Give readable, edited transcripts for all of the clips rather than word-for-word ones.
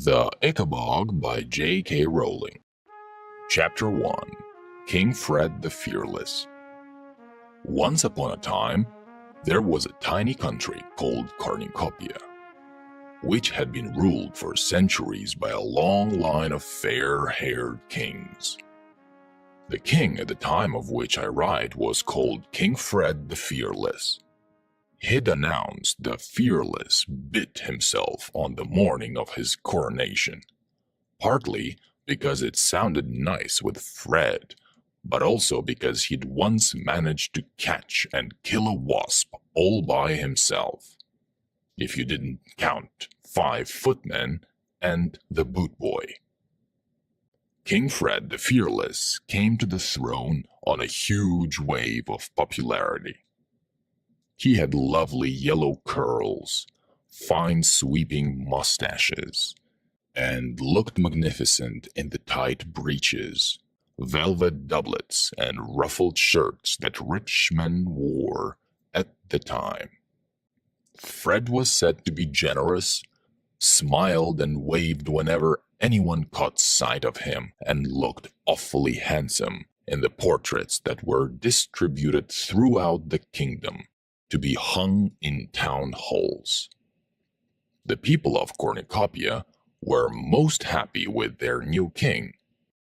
The Ickabog by J.K. Rowling. Chapter 1. King Fred the Fearless. Once upon a time, there was a tiny country called Cornucopia, which had been ruled for centuries by a long line of fair-haired kings. The king at the time of which I write was called King Fred the Fearless. He'd announced the Fearless bit himself on the morning of his coronation, partly because it sounded nice with Fred, but also because he'd once managed to catch and kill a wasp all by himself, if you didn't count 5 footmen and the boot boy. King Fred the Fearless came to the throne on a huge wave of popularity. He had lovely yellow curls, fine sweeping mustaches, and looked magnificent in the tight breeches, velvet doublets, and ruffled shirts that rich men wore at the time. Fred was said to be generous, smiled and waved whenever anyone caught sight of him, and looked awfully handsome in the portraits that were distributed throughout the kingdom to be hung in town halls. The people of Cornucopia were most happy with their new king,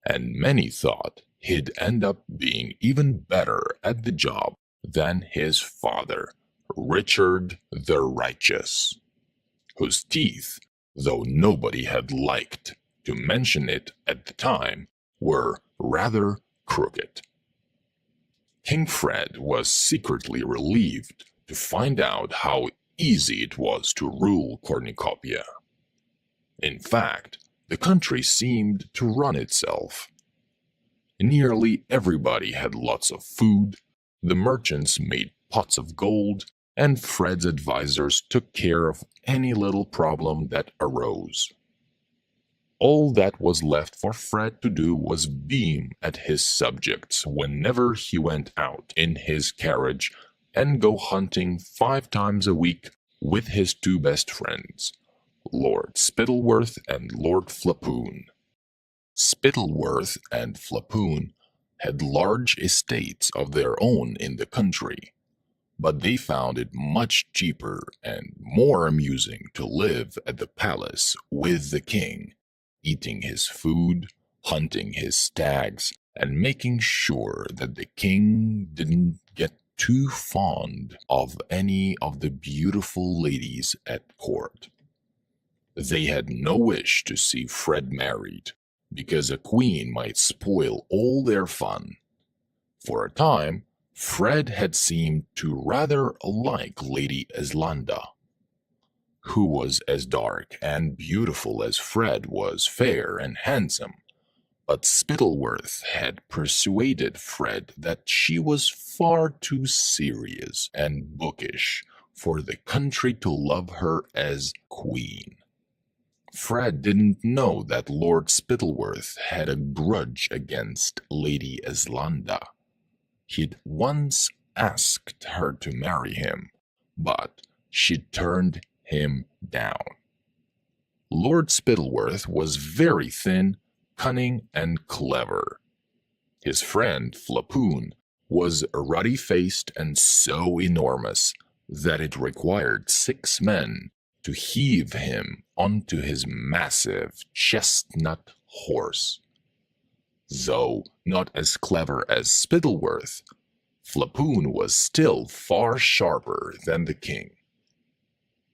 and many thought he'd end up being even better at the job than his father, Richard the Righteous, whose teeth, though nobody had liked to mention it at the time, were rather crooked. King Fred was secretly relieved to find out how easy it was to rule Cornucopia. In fact, the country seemed to run itself. Nearly everybody had lots of food, the merchants made pots of gold, and Fred's advisors took care of any little problem that arose. All that was left for Fred to do was beam at his subjects whenever he went out in his carriage and go hunting 5 times a week with his 2 best friends, Lord Spittleworth and Lord Flapoon. Spittleworth and Flapoon had large estates of their own in the country, but they found it much cheaper and more amusing to live at the palace with the king, eating his food, hunting his stags, and making sure that the king didn't get too fond of any of the beautiful ladies at court. They had no wish to see Fred married, because a queen might spoil all their fun. For a time, Fred had seemed to rather like Lady Eslanda, who was as dark and beautiful as Fred was fair and handsome, but Spittleworth had persuaded Fred that she was far too serious and bookish for the country to love her as queen. Fred didn't know that Lord Spittleworth had a grudge against Lady Eslanda. He'd once asked her to marry him, but she turned him down. Lord Spittleworth was very thin, cunning, and clever. His friend Flapoon was ruddy-faced and so enormous that it required 6 men to heave him onto his massive chestnut horse. Though not as clever as Spittleworth, Flapoon was still far sharper than the king.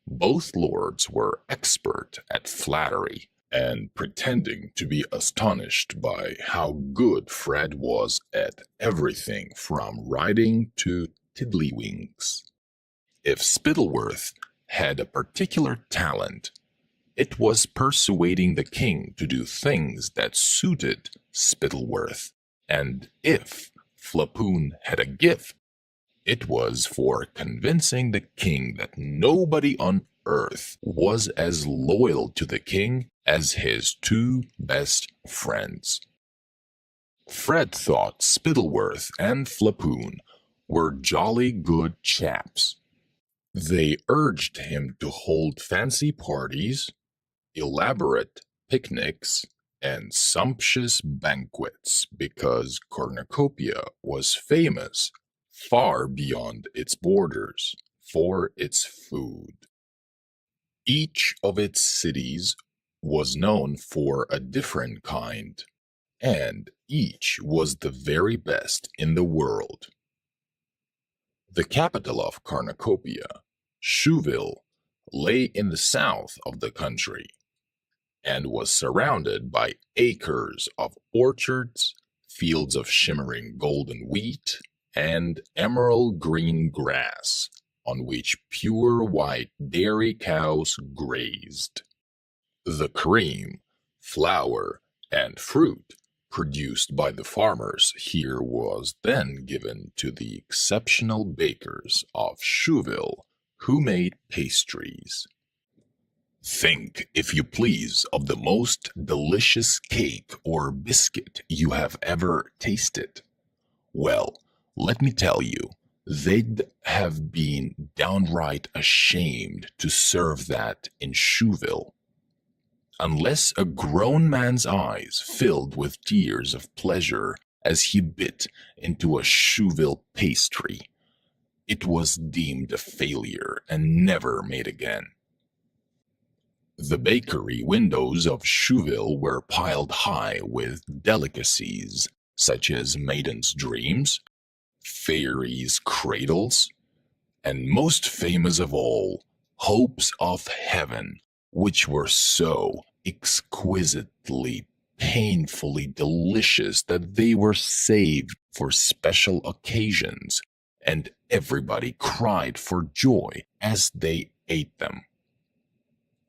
Both lords were expert at flattery and pretending to be astonished by how good Fred was at everything from riding to tiddlywinks. If Spittleworth had a particular talent, it was persuading the king to do things that suited Spittleworth, and if Flapoon had a gift, it was for convincing the king that nobody on earth was as loyal to the king as his 2 best friends. Fred thought Spittleworth and Flapoon were jolly good chaps. They urged him to hold fancy parties, elaborate picnics, and sumptuous banquets because Cornucopia was famous far beyond its borders for its food. Each of its cities was known for a different kind, and each was the very best in the world. The capital of Cornucopia, Chouville, lay in the south of the country and was surrounded by acres of orchards, fields of shimmering golden wheat, and emerald green grass on which pure white dairy cows grazed. The cream, flour, and fruit produced by the farmers here was then given to the exceptional bakers of Chouville who made pastries. Think, if you please, of the most delicious cake or biscuit you have ever tasted. Well, let me tell you, they'd have been downright ashamed to serve that in Chouville. Unless a grown man's eyes filled with tears of pleasure as he bit into a Chouville pastry, it was deemed a failure and never made again. The bakery windows of Chouville were piled high with delicacies such as maidens' dreams, fairies' cradles, and most famous of all, hopes of heaven, which were so exquisitely, painfully delicious that they were saved for special occasions, and everybody cried for joy as they ate them.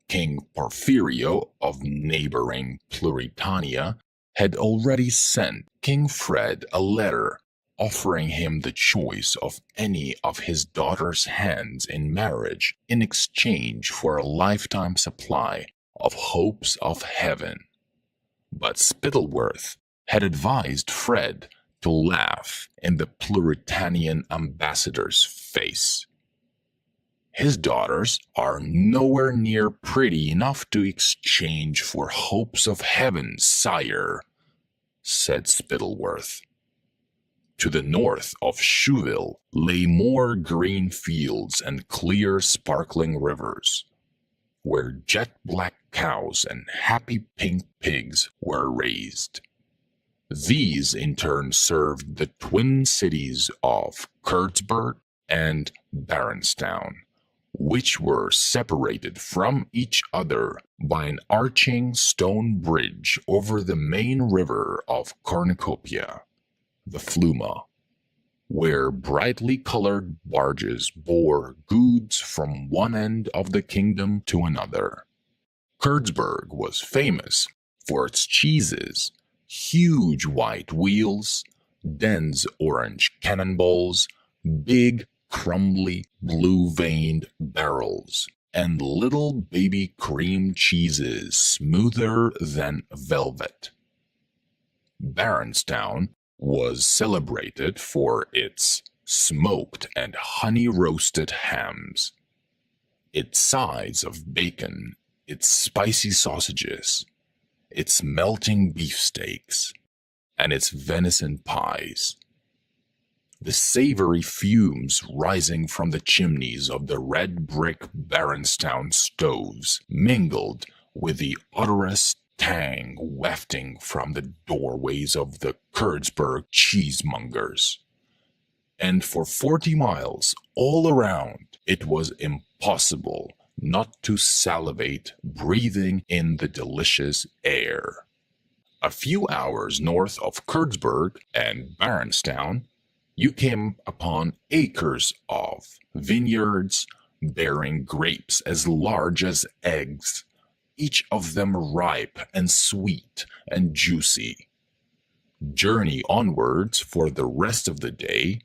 King Porphyrio of neighboring Pluritania had already sent King Fred a letter offering him the choice of any of his daughter's hands in marriage in exchange for a lifetime supply of hopes of heaven. But Spittleworth had advised Fred to laugh in the Pluritanian ambassador's face. His daughters are nowhere near pretty enough to exchange for hopes of heaven, sire, said Spittleworth. To the north of Chouville lay more green fields and clear sparkling rivers, where jet-black cows and happy pink pigs were raised. These in turn served the twin cities of Kurtzburg and Baronstown, which were separated from each other by an arching stone bridge over the main river of Cornucopia, the Fluma, where brightly colored barges bore goods from one end of the kingdom to another. Kurtzburg was famous for its cheeses, huge white wheels, dense orange cannonballs, big crumbly blue-veined barrels, and little baby cream cheeses smoother than velvet. Baronstown was celebrated for its smoked and honey-roasted hams, its sides of bacon, its spicy sausages, its melting beefsteaks, and its venison pies. The savory fumes rising from the chimneys of the red brick Baronstown stoves mingled with the odorous tang wafting from the doorways of the Kurtzburg cheesemongers. And for 40 miles all around, it was impossible not to salivate breathing in the delicious air. A few hours north of Kurtzburg and Baronstown, you came upon acres of vineyards bearing grapes as large as eggs, each of them ripe and sweet and juicy. Journey onwards for the rest of the day,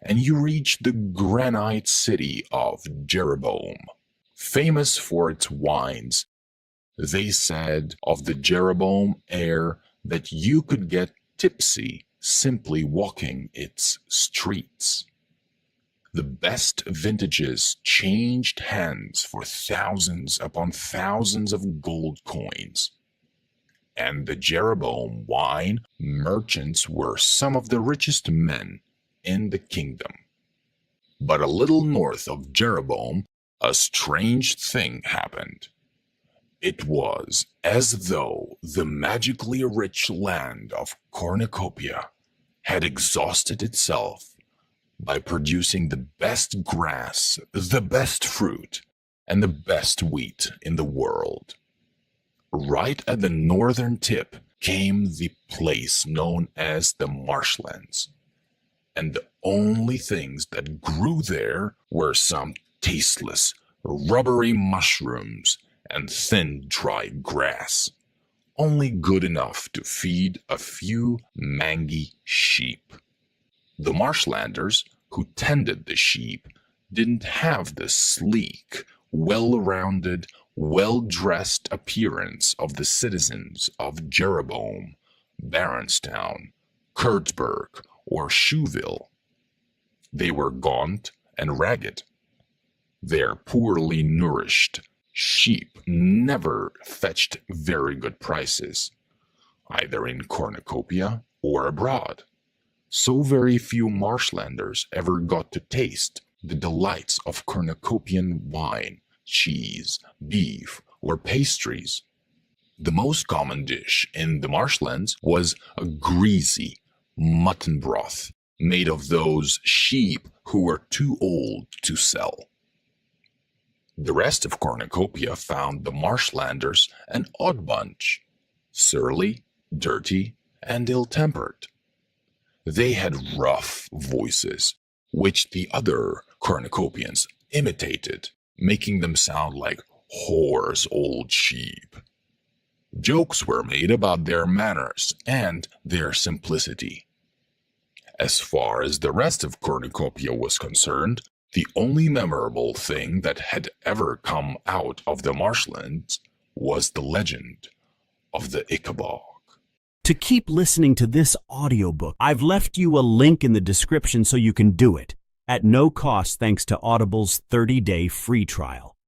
and you reach the granite city of Jeroboam, famous for its wines. They said of the Jeroboam air that you could get tipsy simply walking its streets. The best vintages changed hands for thousands upon thousands of gold coins. And the Jeroboam wine merchants were some of the richest men in the kingdom. But a little north of Jeroboam, a strange thing happened. It was as though the magically rich land of Cornucopia had exhausted itself by producing the best grass, the best fruit, and the best wheat in the world. Right at the northern tip came the place known as the marshlands, and the only things that grew there were some tasteless, rubbery mushrooms and thin, dried grass, only good enough to feed a few mangy sheep. The marshlanders who tended the sheep didn't have the sleek, well-rounded, well-dressed appearance of the citizens of Jeroboam, Baronstown, Kurtzburg, or Shoeville. They were gaunt and ragged. Their poorly nourished sheep never fetched very good prices, either in Cornucopia or abroad. So very few marshlanders ever got to taste the delights of cornucopian wine, cheese, beef, or pastries. The most common dish in the marshlands was a greasy mutton broth made of those sheep who were too old to sell. The rest of Cornucopia found the marshlanders an odd bunch, surly, dirty, and ill-tempered. They had rough voices, which the other Cornucopians imitated, making them sound like hoarse old sheep. Jokes were made about their manners and their simplicity. As far as the rest of Cornucopia was concerned, the only memorable thing that had ever come out of the marshlands was the legend of the Ickabog. To keep listening to this audiobook, I've left you a link in the description so you can do it, at no cost thanks to Audible's 30-day free trial.